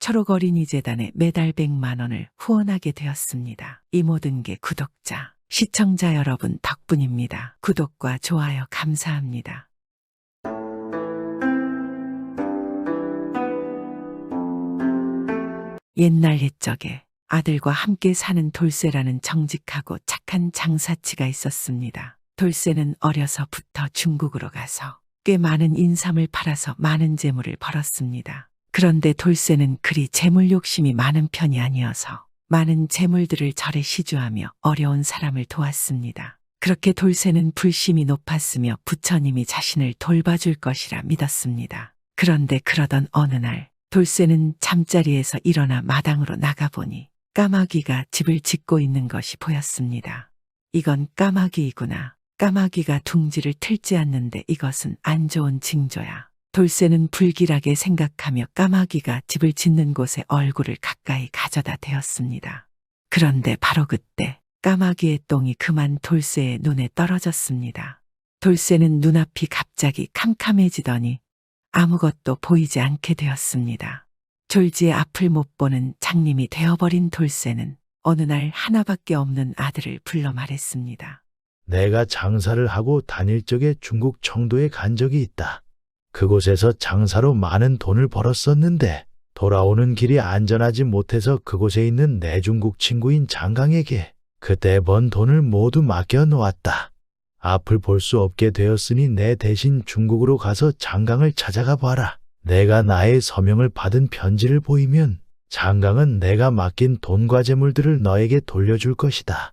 초록어린이재단에 매달 100만 원을 후원하게 되었습니다. 이 모든 게 구독자, 시청자 여러분 덕분입니다. 구독과 좋아요 감사합니다. 옛날 옛적에 아들과 함께 사는 돌쇠라는 정직하고 착한 장사치가 있었습니다. 돌쇠는 어려서부터 중국으로 가서 꽤 많은 인삼을 팔아서 많은 재물을 벌었습니다. 그런데 돌쇠는 그리 재물 욕심이 많은 편이 아니어서 많은 재물들을 절에 시주하며 어려운 사람을 도왔습니다. 그렇게 돌쇠는 불심이 높았으며 부처님이 자신을 돌봐줄 것이라 믿었습니다. 그런데 그러던 어느 날 돌쇠는 잠자리에서 일어나 마당으로 나가보니 까마귀가 집을 짓고 있는 것이 보였습니다. 이건 까마귀이구나. 까마귀가 둥지를 틀지 않는데 이것은 안 좋은 징조야. 돌쇠는 불길하게 생각하며 까마귀가 집을 짓는 곳에 얼굴을 가까이 가져다 대었습니다. 그런데 바로 그때 까마귀의 똥이 그만 돌쇠의 눈에 떨어졌습니다. 돌쇠는 눈앞이 갑자기 캄캄해지더니 아무것도 보이지 않게 되었습니다. 졸지에 앞을 못 보는 장님이 되어버린 돌쇠는 어느 날 하나밖에 없는 아들을 불러 말했습니다. 내가 장사를 하고 다닐 적에 중국 청도에 간 적이 있다. 그곳에서 장사로 많은 돈을 벌었었는데 돌아오는 길이 안전하지 못해서 그곳에 있는 내 중국 친구인 장강에게 그때 번 돈을 모두 맡겨 놓았다. 앞을 볼 수 없게 되었으니 내 대신 중국으로 가서 장강을 찾아가 봐라. 내가 나의 서명을 받은 편지를 보이면 장강은 내가 맡긴 돈과 재물들을 너에게 돌려줄 것이다.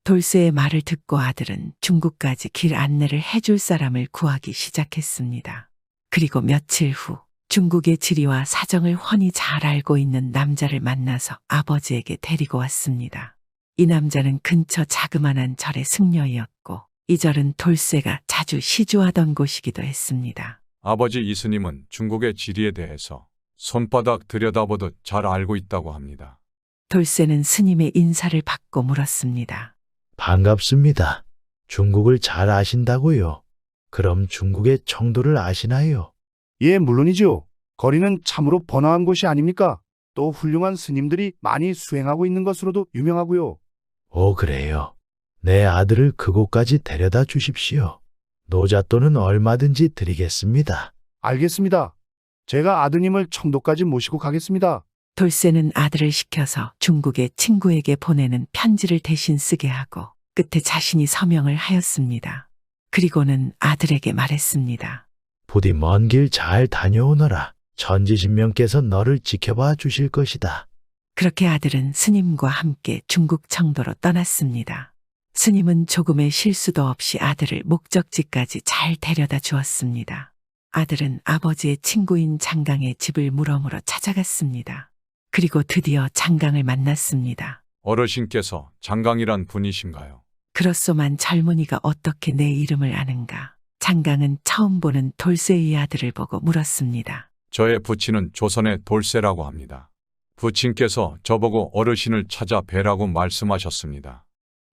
돌쇠의 말을 듣고 아들은 중국까지 길 안내를 해줄 사람을 구하기 시작했습니다. 그리고 며칠 후 중국의 지리와 사정을 훤히 잘 알고 있는 남자를 만나서 아버지에게 데리고 왔습니다. 이 남자는 근처 자그마한 절의 승려이었고 이 절은 돌쇠가 자주 시주하던 곳이기도 했습니다. 아버지 이스님은 중국의 지리에 대해서 손바닥 들여다보듯 잘 알고 있다고 합니다. 돌쇠는 스님의 인사를 받고 물었습니다. 반갑습니다. 중국을 잘 아신다고요? 그럼 중국의 청도를 아시나요? 예, 물론이죠. 거리는 참으로 번화한 곳이 아닙니까? 또 훌륭한 스님들이 많이 수행하고 있는 것으로도 유명하고요. 오, 그래요. 내 아들을 그곳까지 데려다 주십시오. 노잣돈은 얼마든지 드리겠습니다. 알겠습니다. 제가 아드님을 청도까지 모시고 가겠습니다. 돌쇠는 아들을 시켜서 중국의 친구에게 보내는 편지를 대신 쓰게 하고 끝에 자신이 서명을 하였습니다. 그리고는 아들에게 말했습니다. 부디 먼 길 잘 다녀오너라. 천지신명께서 너를 지켜봐 주실 것이다. 그렇게 아들은 스님과 함께 중국 청도로 떠났습니다. 스님은 조금의 실수도 없이 아들을 목적지까지 잘 데려다 주었습니다. 아들은 아버지의 친구인 장강의 집을 물어물어 찾아갔습니다. 그리고 드디어 장강을 만났습니다. 어르신께서 장강이란 분이신가요? 그렇소만 젊은이가 어떻게 내 이름을 아는가? 장강은 처음 보는 돌쇠의 아들을 보고 물었습니다. 저의 부친은 조선의 돌쇠라고 합니다. 부친께서 저보고 어르신을 찾아 뵈라고 말씀하셨습니다.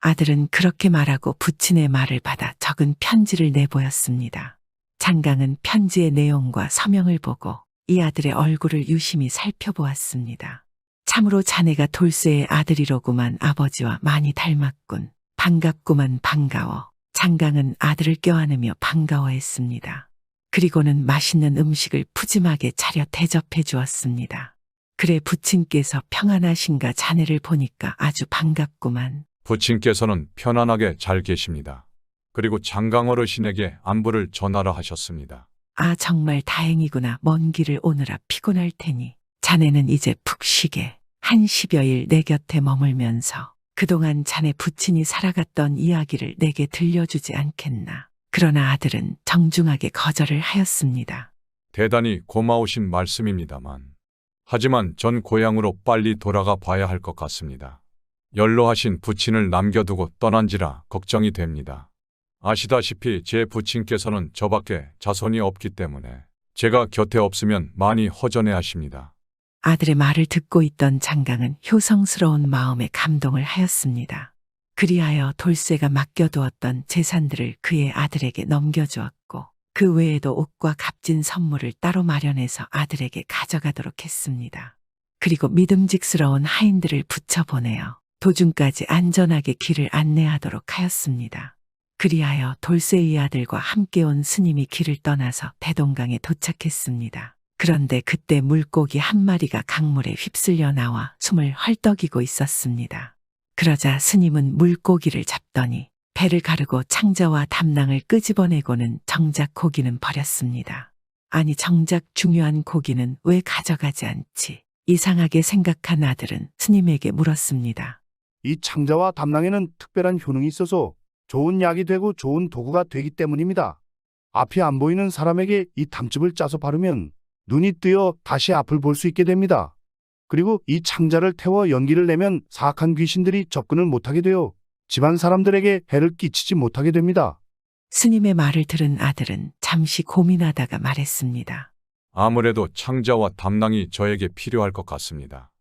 아들은 그렇게 말하고 부친의 말을 받아 적은 편지를 내보였습니다. 장강은 편지의 내용과 서명을 보고 이 아들의 얼굴을 유심히 살펴보았습니다. 참으로 자네가 돌쇠의 아들이로구만. 아버지와 많이 닮았군. 반갑구만. 반가워. 장강은 아들을 껴안으며 반가워했습니다. 그리고는 맛있는 음식을 푸짐하게 차려 대접해 주었습니다. 그래, 부친께서 평안하신가? 자네를 보니까 아주 반갑구만. 부친께서는 편안하게 잘 계십니다. 그리고 장강 어르신에게 안부를 전하라 하셨습니다. 아, 정말 다행이구나. 먼 길을 오느라 피곤할 테니 자네는 이제 푹 쉬게 한 10여일 내 곁에 머물면서 그동안 자네 부친이 살아갔던 이야기를 내게 들려주지 않겠나. 그러나 아들은 정중하게 거절을 하였습니다. 대단히 고마우신 말씀입니다만 하지만 전 고향으로 빨리 돌아가 봐야 할 것 같습니다. 연로하신 부친을 남겨두고 떠난지라 걱정이 됩니다. 아시다시피 제 부친께서는 저밖에 자손이 없기 때문에 제가 곁에 없으면 많이 허전해 하십니다. 아들의 말을 듣고 있던 장강은 효성스러운 마음에 감동을 하였습니다. 그리하여 돌쇠가 맡겨두었던 재산들을 그의 아들에게 넘겨주었고 그 외에도 옷과 값진 선물을 따로 마련해서 아들에게 가져가도록 했습니다. 그리고 믿음직스러운 하인들을 붙여보내어 도중까지 안전하게 길을 안내하도록 하였습니다. 그리하여 돌쇠의 아들과 함께 온 스님이 길을 떠나서 대동강에 도착했습니다. 그런데 그때 물고기 한 마리가 강물에 휩쓸려 나와 숨을 헐떡이고 있었습니다. 그러자 스님은 물고기를 잡더니 배를 가르고 창자와 담낭을 끄집어내고는 정작 고기는 버렸습니다. 아니 정작 중요한 고기는 왜 가져가지 않지? 이상하게 생각한 아들은 스님에게 물었습니다. 이 창자와 담낭에는 특별한 효능이 있어서 좋은 약이 되고 좋은 도구가 되기 때문입니다. 앞이 안 보이는 사람에게 이 담즙을 짜서 바르면 눈이 뜨여 다시 앞을 볼 수 있게 됩니다. 그리고 이 창자를 태워 연기를 내면 사악한 귀신들이 접근을 못하게 되어 집안 사람들에게 해를 끼치지 못하게 됩니다. 스님의 말을 들은 아들은 잠시 고민하다가 말했습니다. 아무래도 창자와 담낭이 저에게 필요할 것 같습니다.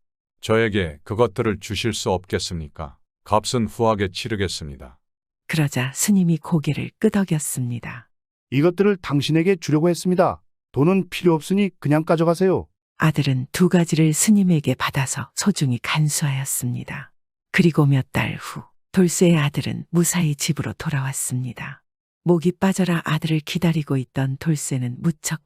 저에게 그것들을 주실 수 없겠습니까? 값은 후하게 치르겠습니다. 그러자 스님이 고개를 끄덕였습니다. 이것들을 당신에게 주려고 했습니다. 돈은 필요 없으니 그냥 가져가세요. 아들은 두 가지를 스님에게 받아서 소중히 간수하였습니다. 그리고 몇 달 후 돌쇠의 아들은 무사히 집으로 돌아왔습니다. 목이 빠져라 아들을 기다리고 있던 돌쇠는 무척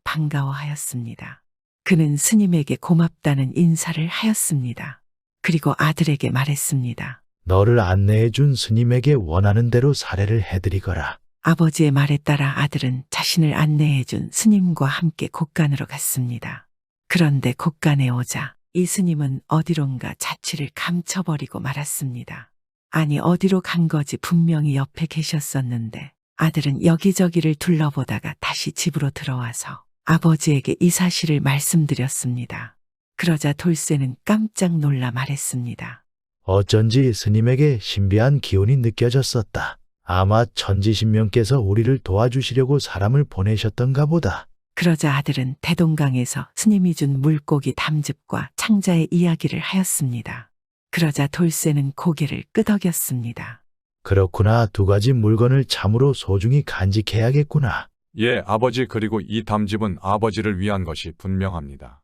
반가워하였습니다. 그는 스님에게 고맙다는 인사를 하였습니다. 그리고 아들에게 말했습니다. 너를 안내해 준 스님에게 원하는 대로 사례를 해드리거라. 아버지의 말에 따라 아들은 자신을 안내해 준 스님과 함께 곳간으로 갔습니다. 그런데 곳간에 오자 이 스님은 어디론가 자취를 감춰버리고 말았습니다. 아니 어디로 간 거지 분명히 옆에 계셨었는데 아들은 여기저기를 둘러보다가 다시 집으로 들어와서 아버지에게 이 사실을 말씀드렸습니다. 그러자 돌쇠는 깜짝 놀라 말했습니다. 어쩐지 스님에게 신비한 기운이 느껴졌었다. 아마 천지신명께서 우리를 도와주시려고 사람을 보내셨던가 보다. 그러자 아들은 대동강에서 스님이 준 물고기 담즙과 창자의 이야기를 하였습니다. 그러자 돌쇠는 고개를 끄덕였습니다. 그렇구나. 두 가지 물건을 참으로 소중히 간직해야겠구나. 예, 아버지 그리고 이 담즙은 아버지를 위한 것이 분명합니다.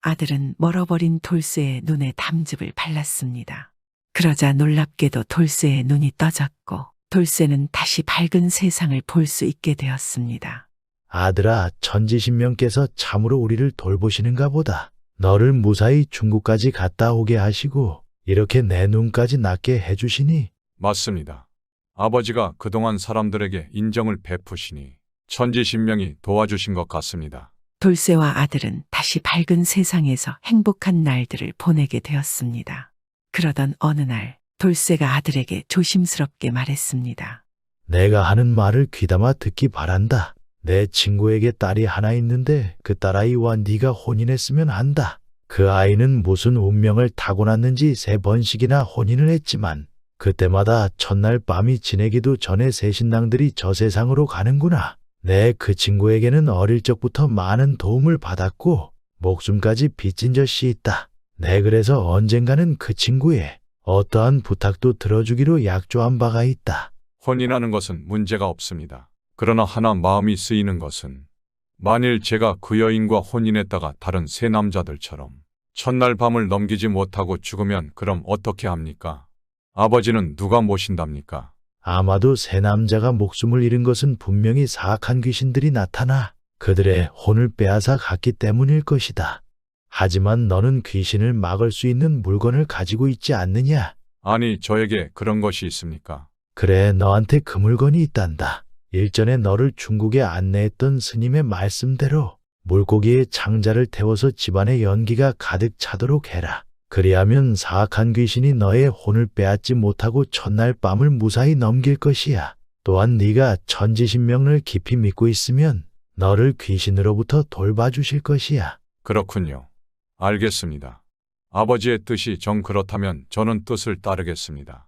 아들은 멀어버린 돌쇠의 눈에 담즙을 발랐습니다. 그러자 놀랍게도 돌쇠의 눈이 떠졌고 돌쇠는 다시 밝은 세상을 볼 수 있게 되었습니다. 아들아, 천지신명께서 참으로 우리를 돌보시는가 보다. 너를 무사히 중국까지 갔다 오게 하시고 이렇게 내 눈까지 낫게 해주시니. 맞습니다. 아버지가 그동안 사람들에게 인정을 베푸시니 천지신명이 도와주신 것 같습니다. 돌쇠와 아들은 다시 밝은 세상에서 행복한 날들을 보내게 되었습니다. 그러던 어느 날 돌쇠가 아들에게 조심스럽게 말했습니다. 내가 하는 말을 귀담아 듣기 바란다. 내 친구에게 딸이 하나 있는데 그 딸아이와 네가 혼인했으면 한다. 그 아이는 무슨 운명을 타고났는지 3번씩이나 혼인을 했지만 그때마다 첫날 밤이 지내기도 전에 새 신랑들이 저 세상으로 가는구나. 내 그 친구에게는 어릴 적부터 많은 도움을 받았고 목숨까지 빚진 젖이 있다. 내 그래서 언젠가는 그 친구의 어떠한 부탁도 들어주기로 약조한 바가 있다. 혼인하는 것은 문제가 없습니다. 그러나 하나 마음이 쓰이는 것은 만일 제가 그 여인과 혼인했다가 다른 세 남자들처럼 첫날 밤을 넘기지 못하고 죽으면 그럼 어떻게 합니까? 아버지는 누가 모신답니까? 아마도 세 남자가 목숨을 잃은 것은 분명히 사악한 귀신들이 나타나 그들의 혼을 빼앗아 갔기 때문일 것이다. 하지만 너는 귀신을 막을 수 있는 물건을 가지고 있지 않느냐? 아니, 저에게 그런 것이 있습니까? 그래, 너한테 그 물건이 있단다. 일전에 너를 중국에 안내했던 스님의 말씀대로 물고기의 창자를 태워서 집안에 연기가 가득 차도록 해라. 그리하면 사악한 귀신이 너의 혼을 빼앗지 못하고 첫날 밤을 무사히 넘길 것이야. 또한 네가 천지신명을 깊이 믿고 있으면 너를 귀신으로부터 돌봐주실 것이야. 그렇군요. 알겠습니다. 아버지의 뜻이 정 그렇다면 저는 뜻을 따르겠습니다.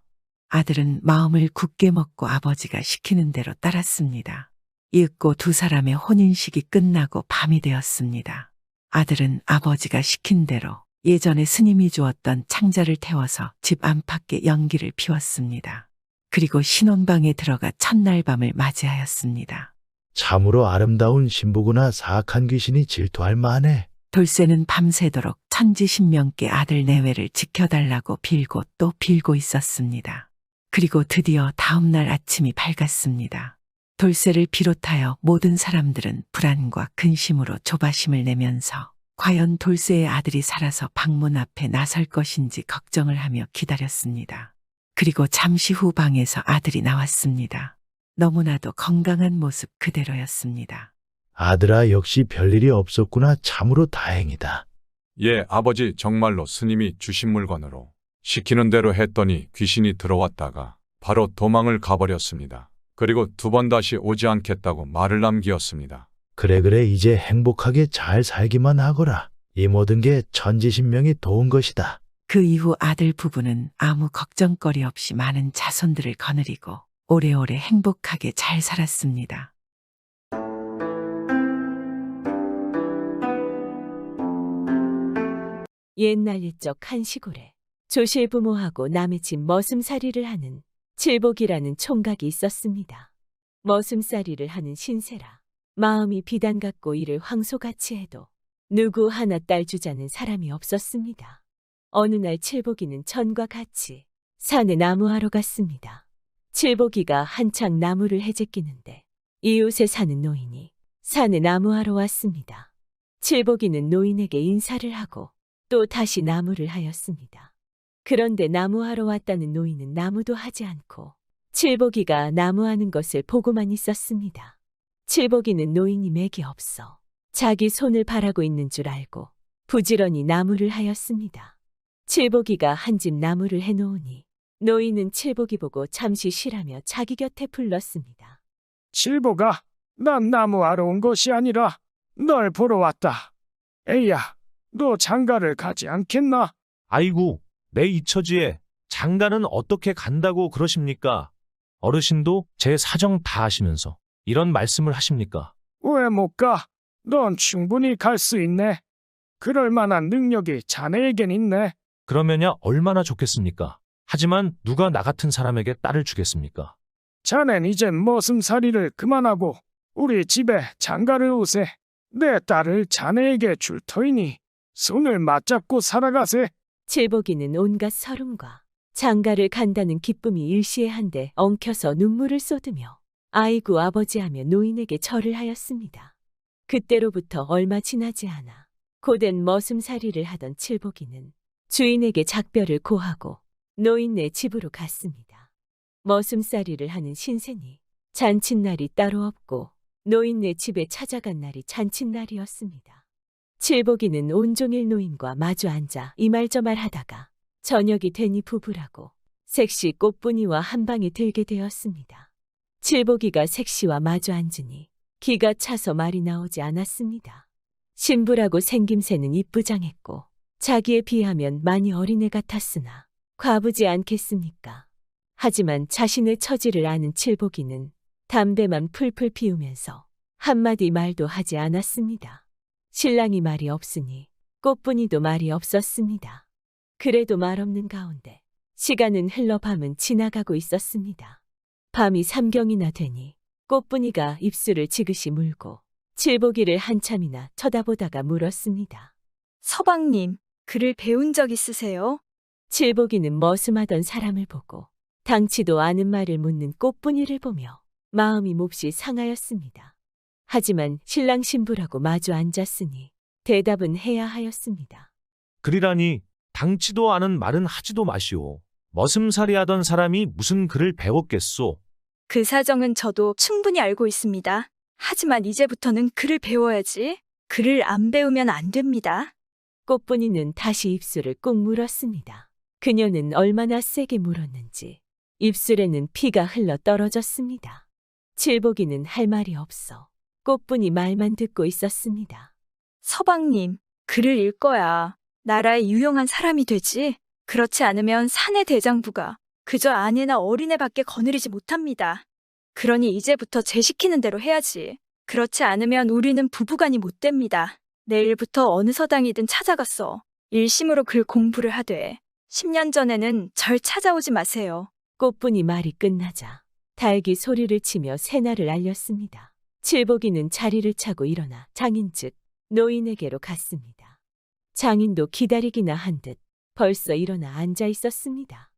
아들은 마음을 굳게 먹고 아버지가 시키는 대로 따랐습니다. 이윽고 두 사람의 혼인식이 끝나고 밤이 되었습니다. 아들은 아버지가 시킨 대로 예전에 스님이 주었던 창자를 태워서 집 안팎에 연기를 피웠습니다. 그리고 신혼방에 들어가 첫날 밤을 맞이하였습니다. 참으로 아름다운 신부구나. 사악한 귀신이 질투할 만해. 돌쇠는 밤새도록 선지신명께 아들 내외를 지켜달라고 빌고 또 빌고 있었습니다. 그리고 드디어 다음날 아침이 밝았습니다. 돌쇠를 비롯하여 모든 사람들은 불안과 근심으로 조바심을 내면서 과연 돌쇠의 아들이 살아서 방문 앞에 나설 것인지 걱정을 하며 기다렸습니다. 그리고 잠시 후 방에서 아들이 나왔습니다. 너무나도 건강한 모습 그대로였습니다. 아들아, 역시 별일이 없었구나. 참으로 다행이다. 예, 아버지, 정말로 스님이 주신 물건으로 시키는 대로 했더니 귀신이 들어왔다가 바로 도망을 가버렸습니다. 그리고 두 번 다시 오지 않겠다고 말을 남기었습니다. 그래, 이제 행복하게 잘 살기만 하거라. 이 모든 게 천지신명이 도운 것이다. 그 이후 아들 부부는 아무 걱정거리 없이 많은 자손들을 거느리고 오래오래 행복하게 잘 살았습니다. 옛날 옛적 한 시골에 조실부모하고 남의 집 머슴살이를 하는 칠복이라는 총각이 있었습니다. 머슴살이를 하는 신세라 마음이 비단 같고 이를 황소같이 해도 누구 하나 딸 주자는 사람이 없었습니다. 어느 날 칠복이는 전과 같이 산에 나무하러 갔습니다. 칠복이가 한창 나무를 해제끼는데 이웃에 사는 노인이 산에 나무하러 왔습니다. 칠복이는 노인에게 인사를 하고 또 다시 나무를 하였습니다. 그런데 나무하러 왔다는 노인은 나무도 하지 않고 칠복이가 나무하는 것을 보고만 있었습니다. 칠복이는 노인이 맥이 없어 자기 손을 바라고 있는 줄 알고 부지런히 나무를 하였습니다. 칠복이가 한 집 나무를 해놓으니 노인은 칠복이 보고 잠시 쉬라며 자기 곁에 불렀습니다. 칠복아, 난 나무하러 온 것이 아니라 널 보러 왔다. 에이야, 너 장가를 가지 않겠나? 아이고, 내 이처지에 장가는 어떻게 간다고 그러십니까? 어르신도 제 사정 다 아시면서 이런 말씀을 하십니까? 왜 못 가? 넌 충분히 갈 수 있네. 그럴 만한 능력이 자네에겐 있네. 그러면야 얼마나 좋겠습니까? 하지만 누가 나 같은 사람에게 딸을 주겠습니까? 자넨 이젠 머슴살이를 그만하고 우리 집에 장가를 오세. 내 딸을 자네에게 줄 터이니 손을 맞잡고 살아가세. 칠복이는 온갖 서름과 장가를 간다는 기쁨이 일시에 한데 엉켜서 눈물을 쏟으며 아이고 아버지하며 노인에게 절을 하였습니다. 그때로부터 얼마 지나지 않아 고된 머슴살이를 하던 칠복이는 주인에게 작별을 고하고 노인네 집으로 갔습니다. 머슴살이를 하는 신세니 잔칫날이 따로 없고 노인네 집에 찾아간 날이 잔칫날이었습니다. 칠복이는 온종일 노인과 마주 앉아 이말저말 하다가 저녁이 되니 부부라고 색시 꽃분이와 한 방에 들게 되었습니다. 칠복이가 색시와 마주 앉으니 기가 차서 말이 나오지 않았습니다. 신부라고 생김새는 이쁘장했고 자기에 비하면 많이 어린애 같았으나 과부지 않겠습니까? 하지만 자신의 처지를 아는 칠복이는 담배만 풀풀 피우면서 한마디 말도 하지 않았습니다. 신랑이 말이 없으니 꽃분이도 말이 없었습니다. 그래도 말 없는 가운데 시간은 흘러 밤은 지나가고 있었습니다. 밤이 삼경이나 되니 꽃분이가 입술을 지그시 물고 칠복이를 한참이나 쳐다보다가 물었습니다. 서방님, 글을 배운 적 있으세요? 칠복이는 머슴하던 사람을 보고 당치도 않은 말을 묻는 꽃분이를 보며 마음이 몹시 상하였습니다. 하지만 신랑 신부라고 마주 앉았으니 대답은 해야 하였습니다. 그리라니 당치도 않은 말은 하지도 마시오. 머슴살이 하던 사람이 무슨 글을 배웠겠소? 그 사정은 저도 충분히 알고 있습니다. 하지만 이제부터는 글을 배워야지. 글을 안 배우면 안 됩니다. 꽃분이는 다시 입술을 꾹 물었습니다. 그녀는 얼마나 세게 물었는지 입술에는 피가 흘러 떨어졌습니다. 칠복이는 할 말이 없어 꽃분이 말만 듣고 있었습니다. 서방님, 글을 읽어야 나라의 유용한 사람이 되지. 그렇지 않으면 사내 대장부가 그저 아내나 어린애밖에 거느리지 못합니다. 그러니 이제부터 제 시키는 대로 해야지. 그렇지 않으면 우리는 부부간이 못 됩니다. 내일부터 어느 서당이든 찾아가서 일심으로 글 공부를 하되 10년 전에는 절 찾아오지 마세요. 꽃분이 말이 끝나자 달기 소리를 치며 새날을 알렸습니다. 칠복이는 자리를 차고 일어나 장인 즉 노인에게로 갔습니다. 장인도 기다리기나 한 듯 벌써 일어나 앉아 있었습니다.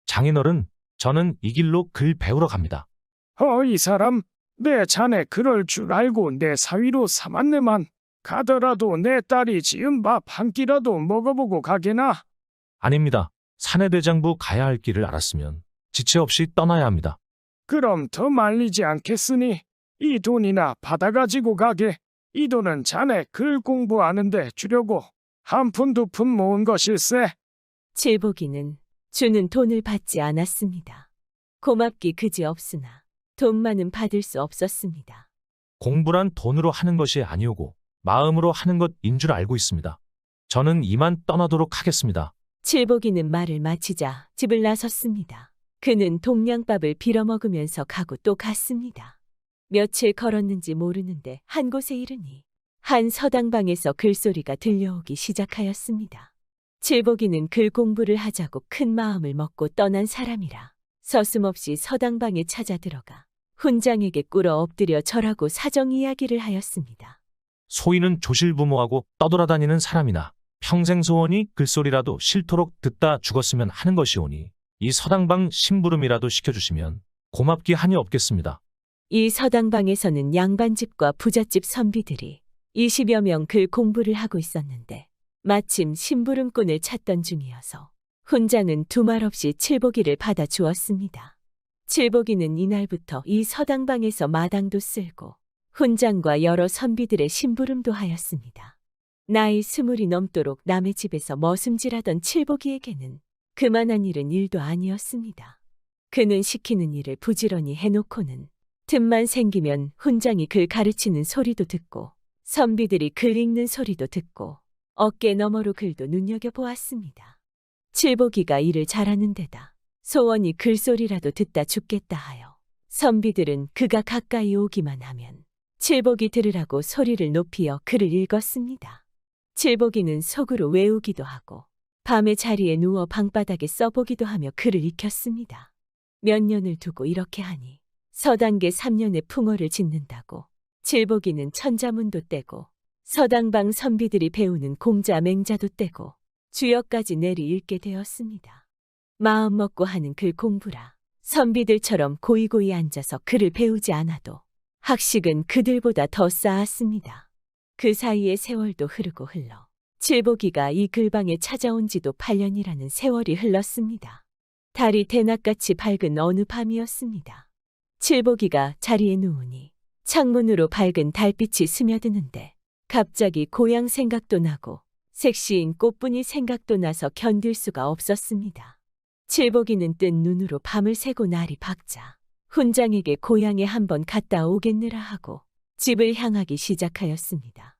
장인어른, 저는 이 길로 글 배우러 갑니다. 이 사람, 내 자네 그럴 줄 알고 내 사위로 삼았네만. 가더라도 내 딸이 지은 밥 한 끼라도 먹어보고 가게나. 아닙니다. 사내대장부 가야 할 길을 알았으면 지체 없이 떠나야 합니다. 그럼 더 말리지 않겠으니 이 돈이나 받아가지고 가게. 이 돈은 자네 글 공부하는데 주려고 한 푼 두 푼 모은 것일세. 칠복이는 주는 돈을 받지 않았습니다. 고맙기 그지없으나 돈만은 받을 수 없었습니다. 공부란 돈으로 하는 것이 아니오고 마음으로 하는 것인 줄 알고 있습니다. 저는 이만 떠나도록 하겠습니다. 칠복이는 말을 마치자 집을 나섰습니다. 그는 동량밥을 빌어먹으면서 가고 또 갔습니다. 며칠 걸었는지 모르는데 한 곳에 이르니 한 서당방에서 글소리가 들려오기 시작하였습니다. 칠복이는 글 공부를 하자고 큰 마음을 먹고 떠난 사람이라 서슴없이 서당방에 찾아 들어가 훈장에게 꿇어 엎드려 절하고 사정 이야기를 하였습니다. 소인은 조실부모하고 떠돌아다니는 사람이나 평생 소원이 글소리라도 싫도록 듣다 죽었으면 하는 것이오니 이 서당방 심부름이라도 시켜주시면 고맙기 한이 없겠습니다. 이 서당방에서는 양반집과 부잣집 선비들이 20여 명 글 공부를 하고 있었는데 마침 심부름꾼을 찾던 중이어서 훈장은 두말 없이 칠복이를 받아 주었습니다. 칠복이는 이날부터 이 서당방에서 마당도 쓸고 훈장과 여러 선비들의 심부름도 하였습니다. 나이 20이 넘도록 남의 집에서 머슴질하던 칠복이에게는 그만한 일은 일도 아니었습니다. 그는 시키는 일을 부지런히 해놓고는 틈만 생기면 훈장이 글 가르치는 소리도 듣고 선비들이 글 읽는 소리도 듣고 어깨 너머로 글도 눈여겨보았습니다. 칠복이가 일을 잘하는 데다 소원이 글소리라도 듣다 죽겠다 하여 선비들은 그가 가까이 오기만 하면 칠복이 들으라고 소리를 높이어 글을 읽었습니다. 칠복이는 속으로 외우기도 하고 밤에 자리에 누워 방바닥에 써보기도 하며 글을 익혔습니다. 몇 년을 두고 이렇게 하니 서당계 3년의 풍어를 짓는다고 칠복이는 천자문도 떼고 서당방 선비들이 배우는 공자 맹자도 떼고 주역까지 내리 읽게 되었습니다. 마음 먹고 하는 글 공부라 선비들처럼 고이고이 앉아서 글을 배우지 않아도 학식은 그들보다 더 쌓았습니다. 그 사이에 세월도 흐르고 흘러 칠복이가 이 글방에 찾아온 지도 8년이라는 세월이 흘렀습니다. 달이 대낮같이 밝은 어느 밤이었습니다. 칠복이가 자리에 누우니 창문으로 밝은 달빛이 스며드는데 갑자기 고향 생각도 나고 색시인 꽃분이 생각도 나서 견딜 수가 없었습니다. 칠복이는 뜬 눈으로 밤을 새고 날이 밝자 훈장에게 고향에 한번 갔다 오겠느라 하고 집을 향하기 시작하였습니다.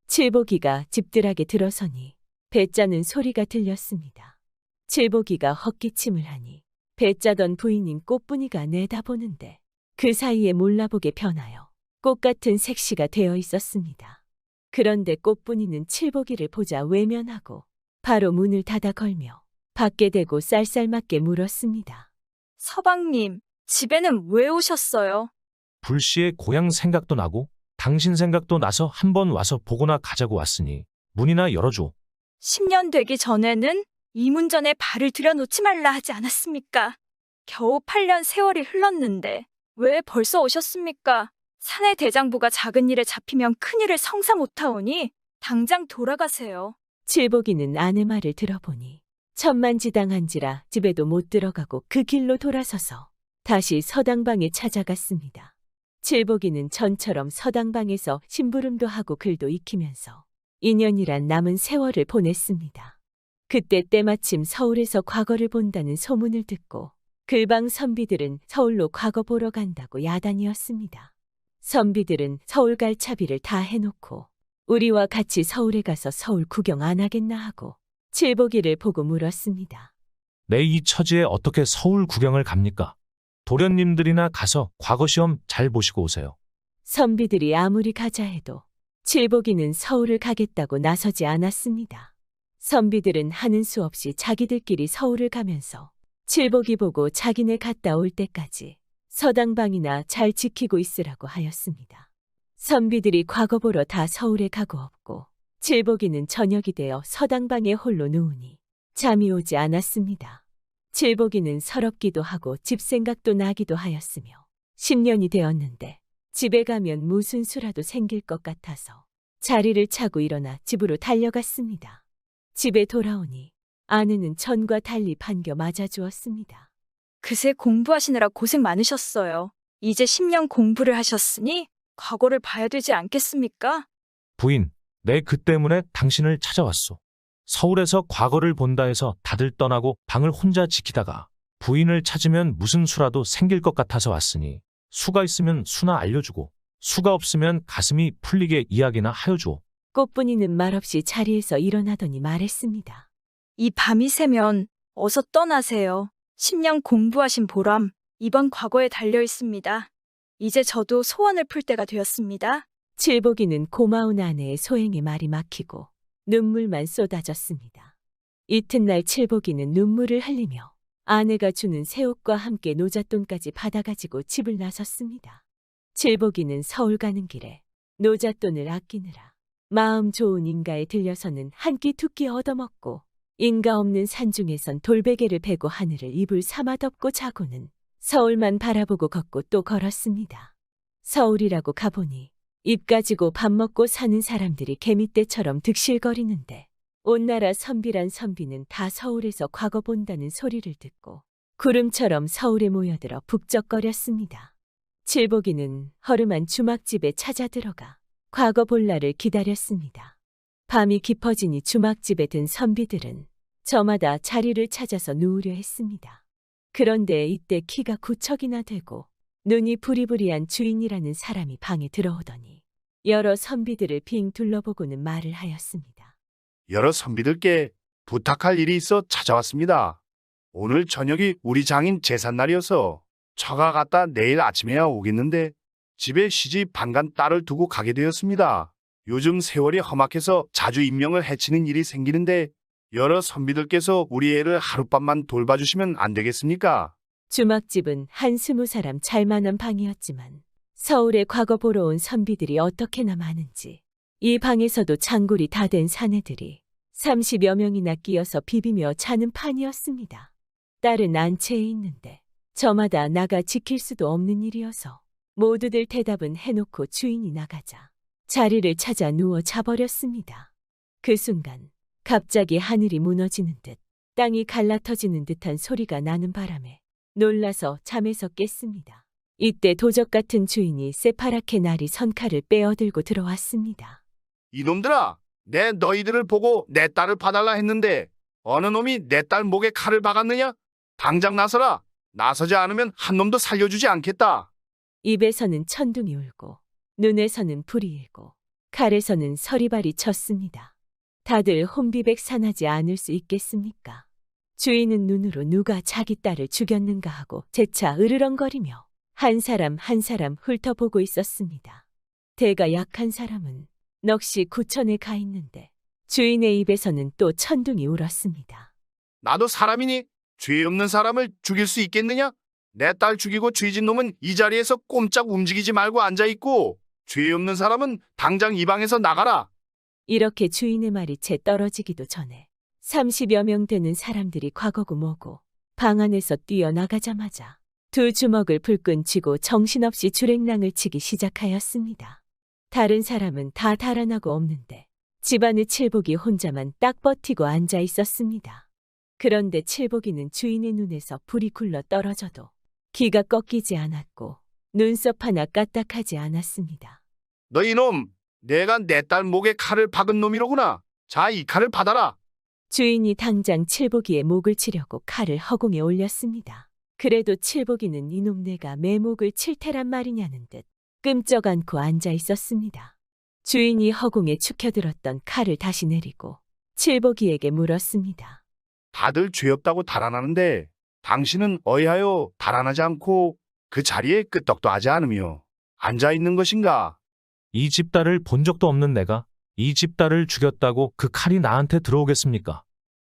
칠복이가 집들에게 들어서니 배 짜는 소리가 들렸습니다. 칠복이가 헛기침을 하니 배 짜던 부인인 꽃분이가 내다보는데 그 사이에 몰라보게 변하여 꽃 같은 색시가 되어 있었습니다. 그런데 꽃분이는 칠복이를 보자 외면하고 바로 문을 닫아 걸며 밖에 대고 쌀쌀맞게 물었습니다. 서방님, 집에는 왜 오셨어요? 불시에 고향 생각도 나고 당신 생각도 나서 한번 와서 보거나 가자고 왔으니 문이나 열어줘. 10년 되기 전에는 이 문전에 발을 들여놓지 말라 하지 않았습니까? 겨우 8년 세월이 흘렀는데 왜 벌써 오셨습니까? 사내 대장부가 작은 일에 잡히면 큰 일을 성사 못하오니 당장 돌아가세요. 칠복이는 아내 말을 들어보니 천만지당한지라 집에도 못 들어가고 그 길로 돌아서서 다시 서당방에 찾아갔습니다. 칠복이는 전처럼 서당방에서 심부름도 하고 글도 익히면서 2년이란 남은 세월을 보냈습니다. 그때 때마침 서울에서 과거를 본다는 소문을 듣고 글방 선비들은 서울로 과거 보러 간다고 야단이었습니다. 선비들은 서울 갈 차비를 다 해놓고 우리와 같이 서울에 가서 서울 구경 안 하겠나 하고 칠복이를 보고 물었습니다. 내 이 처지에 어떻게 서울 구경을 갑니까? 도련님들이나 가서 과거 시험 잘 보시고 오세요. 선비들이 아무리 가자 해도 칠복이는 서울을 가겠다고 나서지 않았습니다. 선비들은 하는 수 없이 자기들끼리 서울을 가면서 칠복이 보고 자기네 갔다 올 때까지 서당방이나 잘 지키고 있으라고 하였습니다. 선비들이 과거 보러 다 서울에 가고 없고 칠복이는 저녁이 되어 서당방에 홀로 누우니 잠이 오지 않았습니다. 칠복이는 서럽기도 하고 집 생각도 나기도 하였으며 10년이 되었는데 집에 가면 무슨 수라도 생길 것 같아서 자리를 차고 일어나 집으로 달려갔습니다. 집에 돌아오니 아내는 전과 달리 반겨 맞아주었습니다. 그새 공부하시느라 고생 많으셨어요. 이제 10년 공부를 하셨으니 과거를 봐야 되지 않겠습니까? 부인, 내 그 때문에 당신을 찾아왔소. 서울에서 과거를 본다 해서 다들 떠나고 방을 혼자 지키다가 부인을 찾으면 무슨 수라도 생길 것 같아서 왔으니 수가 있으면 수나 알려주고 수가 없으면 가슴이 풀리게 이야기나 하여주오. 꽃분이는 말없이 자리에서 일어나더니 말했습니다. 이 밤이 새면 어서 떠나세요. 10년 공부하신 보람, 이번 과거에 달려 있습니다. 이제 저도 소원을 풀 때가 되었습니다. 칠복이는 고마운 아내의 소행에 말이 막히고 눈물만 쏟아졌습니다. 이튿날 칠복이는 눈물을 흘리며 아내가 주는 새옷과 함께 노잣돈까지 받아가지고 집을 나섰습니다. 칠복이는 서울 가는 길에 노잣돈을 아끼느라 마음 좋은 인가에 들려서는 한 끼 두 끼 얻어먹고 인가 없는 산중에선 돌베개를 베고 하늘을 이불 삼아 덮고 자고는 서울만 바라보고 걷고 또 걸었습니다. 서울이라고 가보니 입 가지고 밥 먹고 사는 사람들이 개미떼처럼 득실거리는데 온 나라 선비란 선비는 다 서울에서 과거 본다는 소리를 듣고 구름처럼 서울에 모여들어 북적거렸습니다. 칠복이는 허름한 주막집에 찾아 들어가 과거 볼 날을 기다렸습니다. 밤이 깊어지니 주막집에 든 선비들은 저마다 자리를 찾아서 누우려 했습니다. 그런데 이때 키가 9척이나 되고 눈이 부리부리한 주인이라는 사람이 방에 들어오더니 여러 선비들을 빙 둘러보고는 말을 하였습니다. 여러 선비들께 부탁할 일이 있어 찾아왔습니다. 오늘 저녁이 우리 장인 제삿날이어서 처가 갔다 내일 아침에야 오겠는데 집에 시집 반간 딸을 두고 가게 되었습니다. 요즘 세월이 험악해서 자주 인명을 해치는 일이 생기는데 여러 선비들께서 우리 애를 하룻밤만 돌봐주시면 안 되겠습니까? 주막집은 한 20사람 찰만한 방이었지만 서울에 과거 보러 온 선비들이 어떻게나 많은지 이 방에서도 장골이 다 된 사내들이 30여 명이나 끼어서 비비며 자는 판이었습니다. 딸은 안채에 있는데 저마다 나가 지킬 수도 없는 일이어서 모두들 대답은 해놓고 주인이 나가자 자리를 찾아 누워 자버렸습니다. 그 순간 갑자기 하늘이 무너지는 듯 땅이 갈라터지는 듯한 소리가 나는 바람에 놀라서 잠에서 깼습니다. 이때 도적 같은 주인이 새파랗게 나리 선칼을 빼어들고 들어왔습니다. 이놈들아, 내 너희들을 보고 내 딸을 봐달라 했는데 어느 놈이 내 딸 목에 칼을 박았느냐? 당장 나서라. 나서지 않으면 한 놈도 살려주지 않겠다. 입에서는 천둥이 울고 눈에서는 불이 일고 칼에서는 서리발이 쳤습니다. 다들 혼비백산하지 않을 수 있겠습니까? 주인은 눈으로 누가 자기 딸을 죽였는가 하고 재차 으르렁거리며 한 사람 한 사람 훑어보고 있었습니다. 대가 약한 사람은 넋이 구천에 가 있는데 주인의 입에서는 또 천둥이 울었습니다. 나도 사람이니 죄 없는 사람을 죽일 수 있겠느냐? 내 딸 죽이고 죄진 놈은 이 자리에서 꼼짝 움직이지 말고 앉아있고 죄 없는 사람은 당장 이 방에서 나가라. 이렇게 주인의 말이 채 떨어지기도 전에 30여 명 되는 사람들이 과거고 뭐고 방 안에서 뛰어나가자마자 두 주먹을 불끈 쥐고 정신없이 주랭랑을 치기 시작하였습니다. 다른 사람은 다 달아나고 없는데 집안의 칠복이 혼자만 딱 버티고 앉아 있었습니다. 그런데 칠복이는 주인의 눈에서 불이 굴러 떨어져도 기가 꺾이지 않았고 눈썹 하나 까딱하지 않았습니다. 너 이놈, 내가 내 딸 목에 칼을 박은 놈이로구나. 자, 이 칼을 받아라. 주인이 당장 칠복이의 목을 치려고 칼을 허공에 올렸습니다. 그래도 칠복이는 이놈 내가 매 목을 칠 테란 말이냐는 듯 끔쩍 않고 앉아 있었습니다. 주인이 허공에 축혀들었던 칼을 다시 내리고 칠복이에게 물었습니다. 다들 죄 없다고 달아나는데 당신은 어이하여 달아나지 않고 그 자리에 끄떡도 하지 않으며 앉아있는 것인가? 이 집 딸을 본 적도 없는 내가 이 집 딸을 죽였다고 그 칼이 나한테 들어오겠습니까?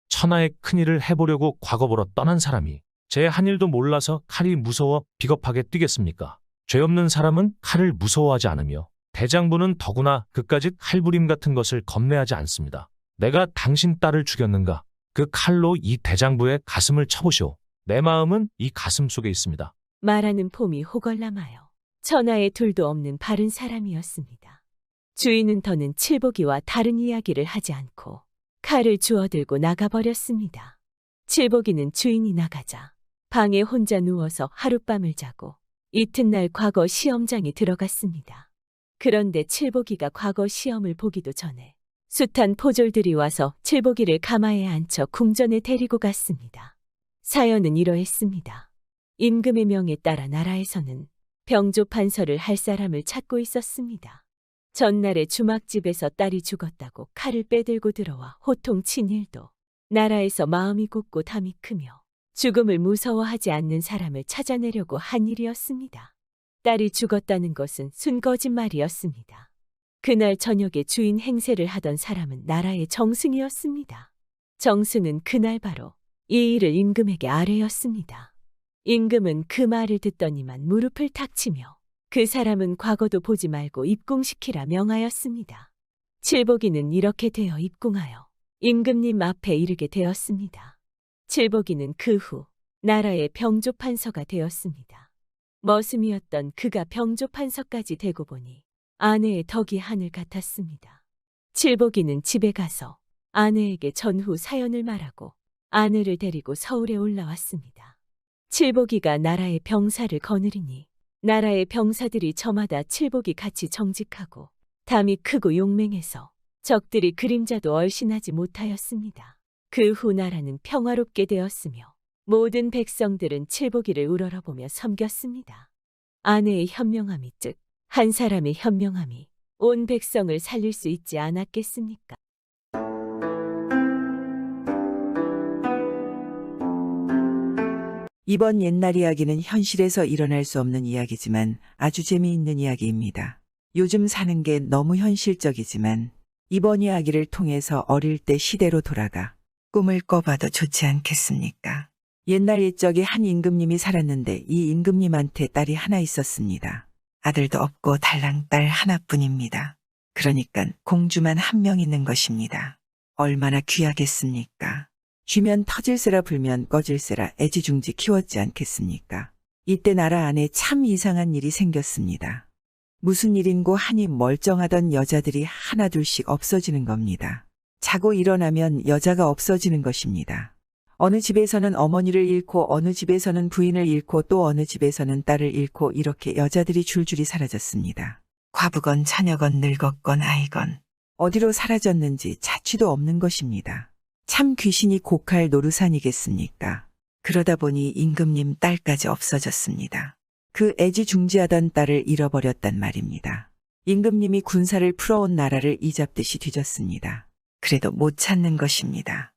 천하의 큰일을 해보려고 과거 보러 떠난 사람이 제 한 일도 몰라서 칼이 무서워 비겁하게 뛰겠습니까? 죄 없는 사람은 칼을 무서워하지 않으며 대장부는 더구나 그까짓 칼부림 같은 것을 겁내하지 않습니다. 내가 당신 딸을 죽였는가? 그 칼로 이 대장부의 가슴을 쳐보시오. 내 마음은 이 가슴 속에 있습니다. 말하는 폼이 호걸남하여 천하에 둘도 없는 바른 사람이었습니다. 주인은 더는 칠복이와 다른 이야기를 하지 않고 칼을 주워들고 나가버렸습니다. 칠복이는 주인이 나가자 방에 혼자 누워서 하룻밤을 자고 이튿날 과거 시험장에 들어갔습니다. 그런데 칠복이가 과거 시험을 보기도 전에 숱한 포졸들이 와서 칠복이를 가마에 앉혀 궁전에 데리고 갔습니다. 사연은 이러했습니다. 임금의 명에 따라 나라에서는 병조 판서를 할 사람을 찾고 있었습니다. 전날에 주막집에서 딸이 죽었다고 칼을 빼들고 들어와 호통친 일도 나라에서 마음이 곱고 담이 크며 죽음을 무서워하지 않는 사람을 찾아내려고 한 일이었습니다. 딸이 죽었다는 것은 순 거짓말이었습니다. 그날 저녁에 주인 행세를 하던 사람은 나라의 정승이었습니다. 정승은 그날 바로 이 일을 임금에게 아뢰었습니다. 임금은 그 말을 듣더니만 무릎을 탁 치며 그 사람은 과거도 보지 말고 입궁시키라 명하였습니다. 칠복이는 이렇게 되어 입궁하여 임금님 앞에 이르게 되었습니다. 칠복이는 그 후 나라의 병조판서가 되었습니다. 머슴이었던 그가 병조판서까지 되고 보니 아내의 덕이 하늘 같았습니다. 칠복이는 집에 가서 아내에게 전후 사연을 말하고 아내를 데리고 서울에 올라왔습니다. 칠복이가 나라의 병사를 거느리니 나라의 병사들이 저마다 칠복이 같이 정직하고 담이 크고 용맹해서 적들이 그림자도 얼씬하지 못하였습니다. 그 후 나라는 평화롭게 되었으며 모든 백성들은 칠복이를 우러러보며 섬겼습니다. 아내의 현명함이 즉 한 사람의 현명함이 온 백성을 살릴 수 있지 않았겠습니까? 이번 옛날 이야기는 현실에서 일어날 수 없는 이야기지만 아주 재미있는 이야기입니다. 요즘 사는 게 너무 현실적이지만 이번 이야기를 통해서 어릴 때 시대로 돌아가 꿈을 꿔봐도 좋지 않겠습니까? 옛날 옛적에 한 임금님이 살았는데 이 임금님한테 딸이 하나 있었습니다. 아들도 없고 달랑 딸 하나뿐입니다. 그러니까 공주만 한 명 있는 것입니다. 얼마나 귀하겠습니까? 쥐면 터질세라 불면 꺼질세라 애지중지 키웠지 않겠습니까? 이때 나라 안에 참 이상한 일이 생겼습니다. 무슨 일인고 하니 멀쩡하던 여자들이 하나둘씩 없어지는 겁니다. 자고 일어나면 여자가 없어지는 것입니다. 어느 집에서는 어머니를 잃고 어느 집에서는 부인을 잃고 또 어느 집에서는 딸을 잃고 이렇게 여자들이 줄줄이 사라졌습니다. 과부건 처녀건 늙었건 아이건 어디로 사라졌는지 자취도 없는 것입니다. 참 귀신이 고칼 노루산이겠습니까? 그러다 보니 임금님 딸까지 없어졌습니다. 그 애지중지하던 딸을 잃어버렸단 말입니다. 임금님이 군사를 풀어온 나라를 이잡듯이 뒤졌습니다. 그래도 못 찾는 것입니다.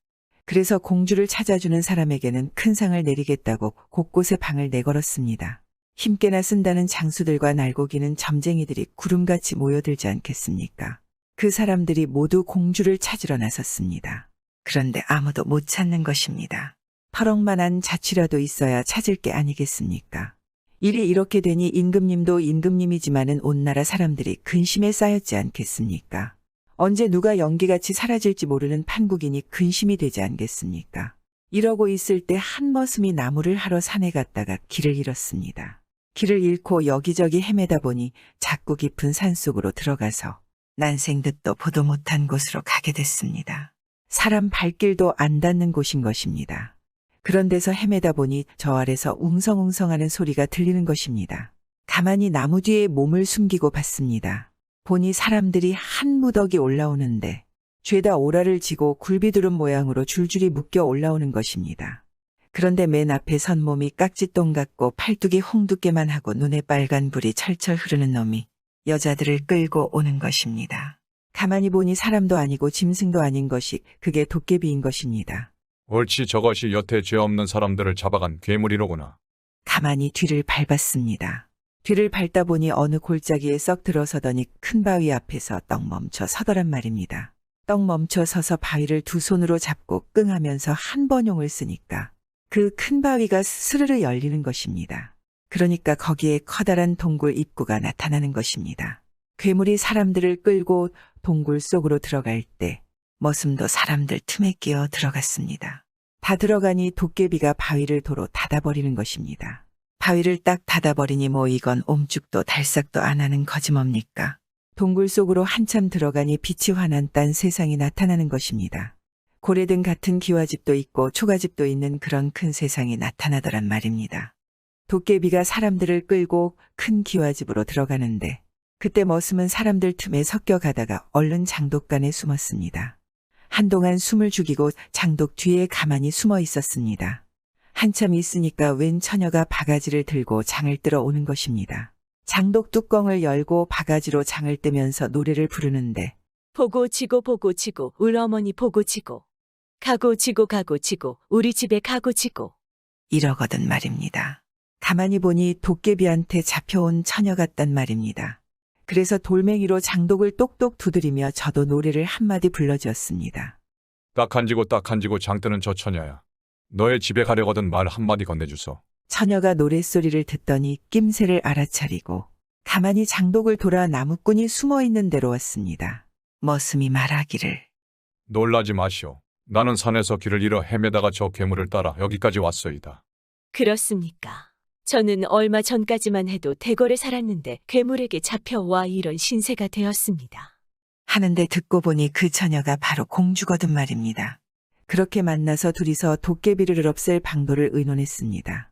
그래서 공주를 찾아주는 사람에게는 큰 상을 내리겠다고 곳곳에 방을 내걸었습니다. 힘께나 쓴다는 장수들과 날고기는 점쟁이들이 구름같이 모여들지 않겠습니까? 그 사람들이 모두 공주를 찾으러 나섰습니다. 그런데 아무도 못 찾는 것입니다. 8억만한 자취라도 있어야 찾을 게 아니겠습니까? 일이 이렇게 되니 임금님도 임금님이지만은 온 나라 사람들이 근심에 쌓였지 않겠습니까? 언제 누가 연기같이 사라질지 모르는 판국이니 근심이 되지 않겠습니까? 이러고 있을 때 한 머슴이 나무를 하러 산에 갔다가 길을 잃었습니다. 길을 잃고 여기저기 헤매다 보니 작고 깊은 산속으로 들어가서 난생 듣도 보도 못한 곳으로 가게 됐습니다. 사람 발길도 안 닿는 곳인 것입니다. 그런 데서 헤매다 보니 저 아래서 웅성웅성하는 소리가 들리는 것입니다. 가만히 나무 뒤에 몸을 숨기고 봤습니다. 보니 사람들이 한 무더기 올라오는데 죄다 오라를 지고 굴비두름 모양으로 줄줄이 묶여 올라오는 것입니다. 그런데 맨 앞에 선 몸이 깍지똥 같고 팔뚝이 홍두깨만 하고 눈에 빨간 불이 철철 흐르는 놈이 여자들을 끌고 오는 것입니다. 가만히 보니 사람도 아니고 짐승도 아닌 것이 그게 도깨비인 것입니다. 옳지, 저것이 여태 죄 없는 사람들을 잡아간 괴물이로구나. 가만히 뒤를 밟았습니다. 뒤를 밟다 보니 어느 골짜기에 썩 들어서더니 큰 바위 앞에서 떡 멈춰 서더란 말입니다. 떡 멈춰 서서 바위를 두 손으로 잡고 끙하면서 한 번용을 쓰니까 그 큰 바위가 스르르 열리는 것입니다. 그러니까 거기에 커다란 동굴 입구가 나타나는 것입니다. 괴물이 사람들을 끌고 동굴 속으로 들어갈 때 머슴도 사람들 틈에 끼어 들어갔습니다. 다 들어가니 도깨비가 바위를 도로 닫아버리는 것입니다. 바위를 딱 닫아버리니 뭐 이건 옴죽도 달싹도 안 하는 거지뭡니까? 동굴 속으로 한참 들어가니 빛이 환한 딴 세상이 나타나는 것입니다. 고래등 같은 기와집도 있고 초가집도 있는 그런 큰 세상이 나타나더란 말입니다. 도깨비가 사람들을 끌고 큰 기와집으로 들어가는데 그때 머슴은 사람들 틈에 섞여가다가 얼른 장독간에 숨었습니다. 한동안 숨을 죽이고 장독 뒤에 가만히 숨어 있었습니다. 한참 있으니까 웬 처녀가 바가지를 들고 장을 뜨러 오는 것입니다. 장독 뚜껑을 열고 바가지로 장을 뜨면서 노래를 부르는데 보고 지고 울 어머니 보고 지고 가고 지고 우리 집에 가고 지고 이러거든 말입니다. 가만히 보니 도깨비한테 잡혀온 처녀 같단 말입니다. 그래서 돌멩이로 장독을 똑똑 두드리며 저도 노래를 한마디 불러주었습니다. 딱 한지고 장 뜨는 저 처녀야. 너의 집에 가려거든 말 한마디 건네주소. 처녀가 노랫소리를 듣더니 낌새를 알아차리고 가만히 장독을 돌아 나무꾼이 숨어있는 데로 왔습니다. 머슴이 말하기를 놀라지 마시오. 나는 산에서 길을 잃어 헤매다가 저 괴물을 따라 여기까지 왔소이다. 그렇습니까? 저는 얼마 전까지만 해도 대궐에 살았는데 괴물에게 잡혀와 이런 신세가 되었습니다. 하는데 듣고 보니 그 처녀가 바로 공주거든 말입니다. 그렇게 만나서 둘이서 도깨비를 없앨 방도를 의논했습니다.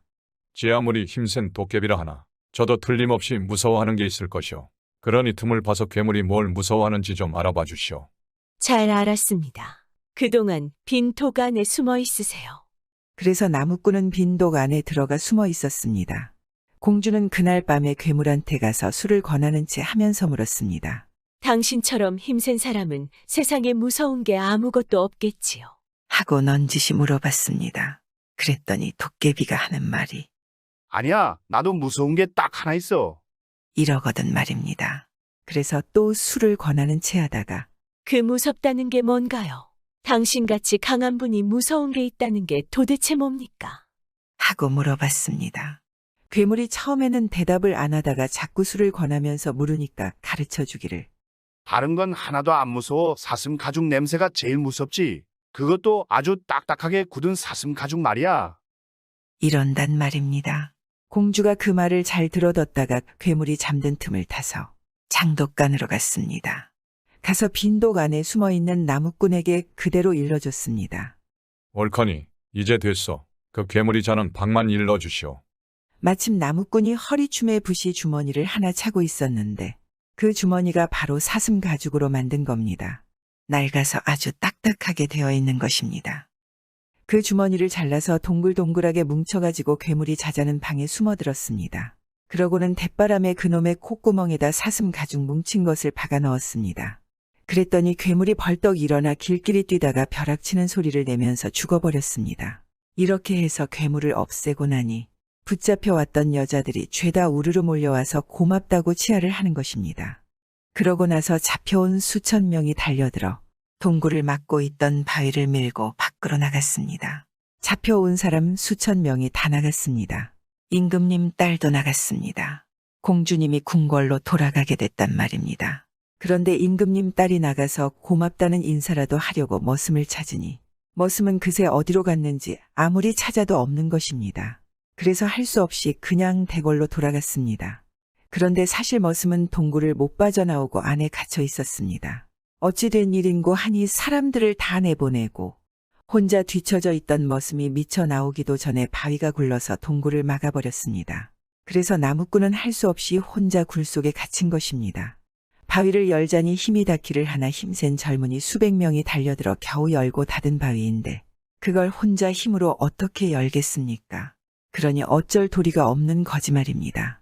제 아무리 힘센 도깨비라 하나 저도 틀림없이 무서워하는 게 있을 것이오. 그러니 틈을 봐서 괴물이 뭘 무서워하는지 좀 알아봐 주시오. 잘 알았습니다. 그동안 빈독 안에 숨어 있으세요. 그래서 나무꾼은 빈독 안에 들어가 숨어 있었습니다. 공주는 그날 밤에 괴물한테 가서 술을 권하는 채 하면서 물었습니다. 당신처럼 힘센 사람은 세상에 무서운 게 아무것도 없겠지요. 하고 넌지시 물어봤습니다. 그랬더니 도깨비가 하는 말이 아니야, 나도 무서운 게 딱 하나 있어. 이러거든 말입니다. 그래서 또 술을 권하는 채 하다가 그 무섭다는 게 뭔가요? 당신같이 강한 분이 무서운 게 있다는 게 도대체 뭡니까? 하고 물어봤습니다. 괴물이 처음에는 대답을 안 하다가 자꾸 술을 권하면서 물으니까 가르쳐 주기를 다른 건 하나도 안 무서워. 사슴 가죽 냄새가 제일 무섭지. 그것도 아주 딱딱하게 굳은 사슴 가죽 말이야. 이런단 말입니다. 공주가 그 말을 잘 들어뒀다가 괴물이 잠든 틈을 타서 장독간으로 갔습니다. 가서 빈독 안에 숨어있는 나무꾼에게 그대로 일러줬습니다. 옳거니 이제 됐소. 그 괴물이 자는 방만 일러주시오. 마침 나무꾼이 허리춤에 붓이 주머니를 하나 차고 있었는데 그 주머니가 바로 사슴 가죽으로 만든 겁니다. 낡아서 아주 딱딱하게 되어 있는 것입니다. 그 주머니를 잘라서 동글동글하게 뭉쳐가지고 괴물이 자자는 방에 숨어들었습니다. 그러고는 대바람에 그놈의 콧구멍에다 사슴 가죽 뭉친 것을 박아 넣었습니다. 그랬더니 괴물이 벌떡 일어나 길길이 뛰다가 벼락치는 소리를 내면서 죽어버렸습니다. 이렇게 해서 괴물을 없애고 나니 붙잡혀 왔던 여자들이 죄다 우르르 몰려와서 고맙다고 치하를 하는 것입니다. 그러고 나서 잡혀온 수천 명이 달려들어 동굴을 막고 있던 바위를 밀고 밖으로 나갔습니다. 잡혀온 사람 수천 명이 다 나갔습니다. 임금님 딸도 나갔습니다. 공주님이 궁궐로 돌아가게 됐단 말입니다. 그런데 임금님 딸이 나가서 고맙다는 인사라도 하려고 머슴을 찾으니 머슴은 그새 어디로 갔는지 아무리 찾아도 없는 것입니다. 그래서 할 수 없이 그냥 대궐로 돌아갔습니다. 그런데 사실 머슴은 동굴을 못 빠져나오고 안에 갇혀 있었습니다. 어찌 된 일인고 하니 사람들을 다 내보내고 혼자 뒤처져 있던 머슴이 미쳐 나오기도 전에 바위가 굴러서 동굴을 막아버렸습니다. 그래서 나무꾼은 할 수 없이 혼자 굴 속에 갇힌 것입니다. 바위를 열자니 힘이 닿기를 하나 힘센 젊은이 수백 명이 달려들어 겨우 열고 닫은 바위인데 그걸 혼자 힘으로 어떻게 열겠습니까? 그러니 어쩔 도리가 없는 거짓말입니다.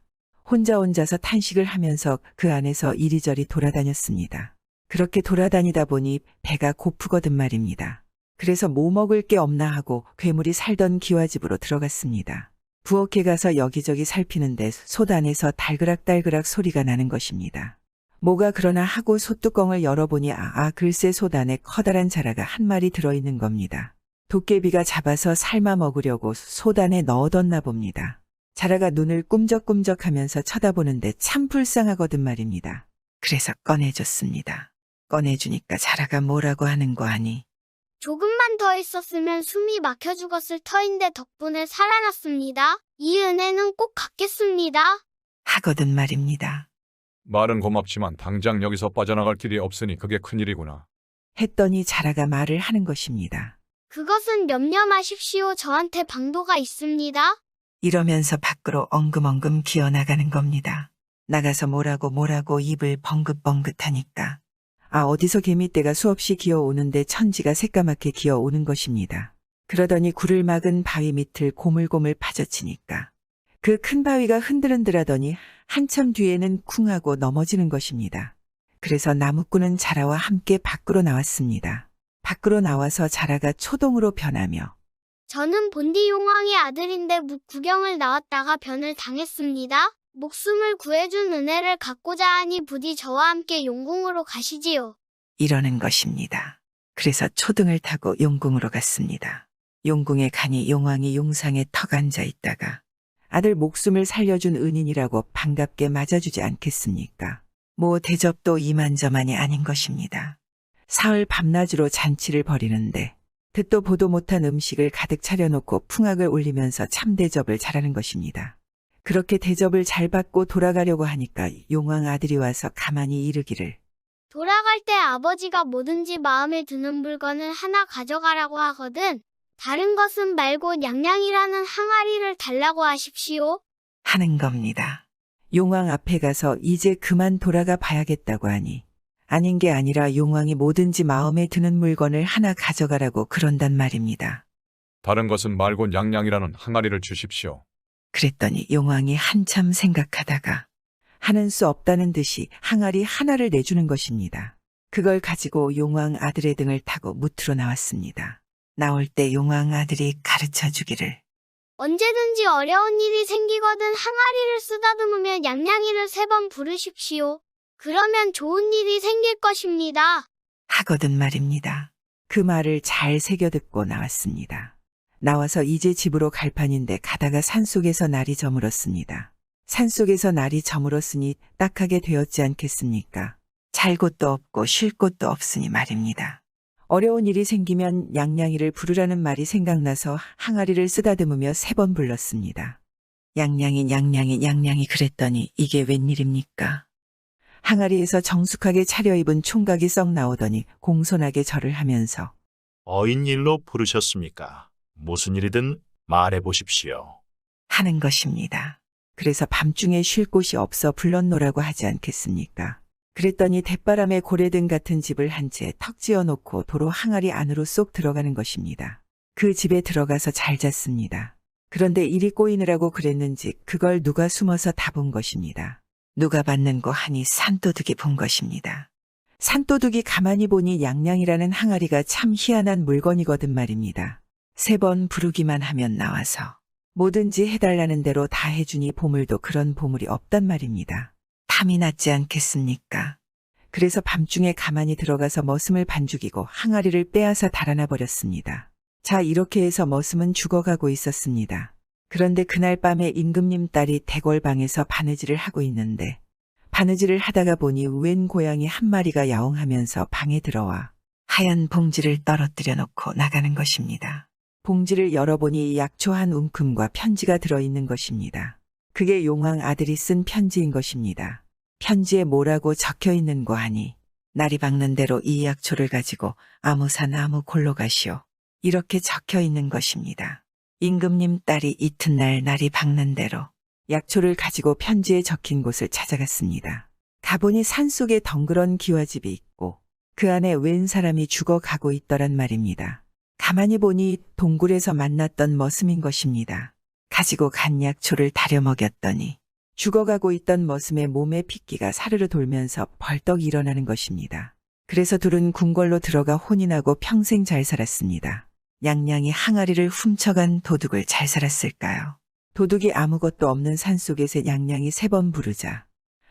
혼자서 탄식을 하면서 그 안에서 이리저리 돌아다녔습니다. 그렇게 돌아다니다 보니 배가 고프거든 말입니다. 그래서 뭐 먹을 게 없나 하고 괴물이 살던 기와집으로 들어갔습니다. 부엌에 가서 여기저기 살피는데 솥 안에서 달그락달그락 소리가 나는 것입니다. 뭐가 그러나 하고 솥뚜껑을 열어보니 글쎄 솥 안에 커다란 자라가 한 마리 들어있는 겁니다. 도깨비가 잡아서 삶아 먹으려고 솥 안에 넣어뒀나 봅니다. 자라가 눈을 꿈적꿈적하면서 쳐다보는데 참 불쌍하거든 말입니다. 그래서 꺼내줬습니다. 꺼내주니까 자라가 뭐라고 하는 거 아니? 조금만 더 있었으면 숨이 막혀 죽었을 터인데 덕분에 살아났습니다. 이 은혜는 꼭 갚겠습니다. 하거든 말입니다. 말은 고맙지만 당장 여기서 빠져나갈 길이 없으니 그게 큰일이구나. 했더니 자라가 말을 하는 것입니다. 그것은 염려 마십시오. 저한테 방도가 있습니다. 이러면서 밖으로 엉금엉금 기어나가는 겁니다. 나가서 뭐라고 입을 벙긋벙긋하니까 어디서 개미떼가 수없이 기어오는데 천지가 새까맣게 기어오는 것입니다. 그러더니 굴을 막은 바위 밑을 고물고물 파져치니까 그 큰 바위가 흔들흔들하더니 한참 뒤에는 쿵 하고 넘어지는 것입니다. 그래서 나무꾼은 자라와 함께 밖으로 나왔습니다. 밖으로 나와서 자라가 초동으로 변하며 저는 본디 용왕의 아들인데 묵 구경을 나왔다가 변을 당했습니다. 목숨을 구해준 은혜를 갚고자 하니 부디 저와 함께 용궁으로 가시지요. 이러는 것입니다. 그래서 초등을 타고 용궁으로 갔습니다. 용궁에 가니 용왕이 용상에 턱 앉아 있다가 아들 목숨을 살려준 은인이라고 반갑게 맞아주지 않겠습니까? 뭐 대접도 이만저만이 아닌 것입니다. 사흘 밤낮으로 잔치를 벌이는데 듣도 보도 못한 음식을 가득 차려놓고 풍악을 올리면서 참 대접을 잘하는 것입니다. 그렇게 대접을 잘 받고 돌아가려고 하니까 용왕 아들이 와서 가만히 이르기를 돌아갈 때 아버지가 뭐든지 마음에 드는 물건을 하나 가져가라고 하거든. 다른 것은 말고 냥냥이라는 항아리를 달라고 하십시오. 하는 겁니다. 용왕 앞에 가서 이제 그만 돌아가 봐야겠다고 하니 아닌 게 아니라 용왕이 뭐든지 마음에 드는 물건을 하나 가져가라고 그런단 말입니다. 다른 것은 말고 냥냥이라는 항아리를 주십시오. 그랬더니 용왕이 한참 생각하다가 하는 수 없다는 듯이 항아리 하나를 내주는 것입니다. 그걸 가지고 용왕 아들의 등을 타고 무트로 나왔습니다. 나올 때 용왕 아들이 가르쳐 주기를 언제든지 어려운 일이 생기거든 항아리를 쓰다듬으며 냥냥이를 3번 부르십시오. 그러면 좋은 일이 생길 것입니다. 하거든 말입니다. 그 말을 잘 새겨듣고 나왔습니다. 나와서 이제 집으로 갈 판인데 가다가 산속에서 날이 저물었습니다. 산속에서 날이 저물었으니 딱하게 되었지 않겠습니까? 잘 곳도 없고 쉴 곳도 없으니 말입니다. 어려운 일이 생기면 냥냥이를 부르라는 말이 생각나서 항아리를 쓰다듬으며 3번 불렀습니다. 냥냥이 그랬더니 이게 웬일입니까? 항아리에서 정숙하게 차려입은 총각이 썩 나오더니 공손하게 절을 하면서 어인일로 부르셨습니까? 무슨 일이든 말해 보십시오. 하는 것입니다. 그래서 밤중에 쉴 곳이 없어 불렀노라고 하지 않겠습니까? 그랬더니 대바람에 고래등 같은 집을 한 채 턱 지어놓고 도로 항아리 안으로 쏙 들어가는 것입니다. 그 집에 들어가서 잘 잤습니다. 그런데 일이 꼬이느라고 그랬는지 그걸 누가 숨어서 다 본 것입니다. 누가 봤는고 하니 산도둑이 본 것입니다. 산도둑이 가만히 보니 냥냥이라는 항아리가 참 희한한 물건이거든 말입니다. 3번 부르기만 하면 나와서 뭐든지 해달라는 대로 다 해주니 보물도 그런 보물이 없단 말입니다. 탐이 났지 않겠습니까? 그래서 밤중에 가만히 들어가서 머슴을 반죽이고 항아리를 빼앗아 달아나 버렸습니다. 자, 이렇게 해서 머슴은 죽어가고 있었습니다. 그런데 그날 밤에 임금님 딸이 대궐방에서 바느질을 하고 있는데 바느질을 하다가 보니 웬 고양이 한 마리가 야옹하면서 방에 들어와 하얀 봉지를 떨어뜨려 놓고 나가는 것입니다. 봉지를 열어보니 약초 한 움큼과 편지가 들어있는 것입니다. 그게 용왕 아들이 쓴 편지인 것입니다. 편지에 뭐라고 적혀 있는고 하니 날이 밝는 대로 이 약초를 가지고 아무산 아무 골로 가시오. 이렇게 적혀 있는 것입니다. 임금님 딸이 이튿날 날이 밝는 대로 약초를 가지고 편지에 적힌 곳을 찾아갔습니다. 가보니 산속에 덩그런 기와집이 있고 그 안에 웬 사람이 죽어가고 있더란 말입니다. 가만히 보니 동굴에서 만났던 머슴인 것입니다. 가지고 간 약초를 다려 먹였더니 죽어가고 있던 머슴의 몸에 핏기가 사르르 돌면서 벌떡 일어나는 것입니다. 그래서 둘은 궁궐로 들어가 혼이 나고 평생 잘 살았습니다. 냥냥이 항아리를 훔쳐간 도둑을 잘 살았을까요? 도둑이 아무것도 없는 산속에서 냥냥이 3번 부르자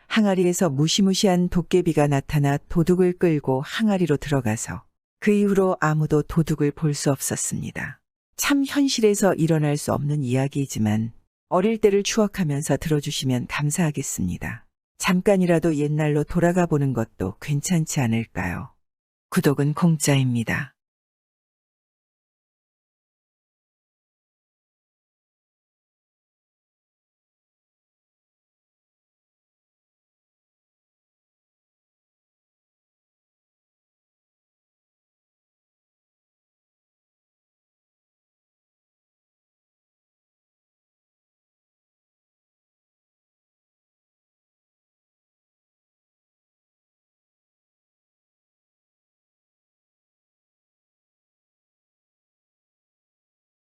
항아리에서 무시무시한 도깨비가 나타나 도둑을 끌고 항아리로 들어가서 그 이후로 아무도 도둑을 볼 수 없었습니다. 참 현실에서 일어날 수 없는 이야기이지만 어릴 때를 추억하면서 들어주시면 감사하겠습니다. 잠깐이라도 옛날로 돌아가 보는 것도 괜찮지 않을까요? 구독은 공짜입니다.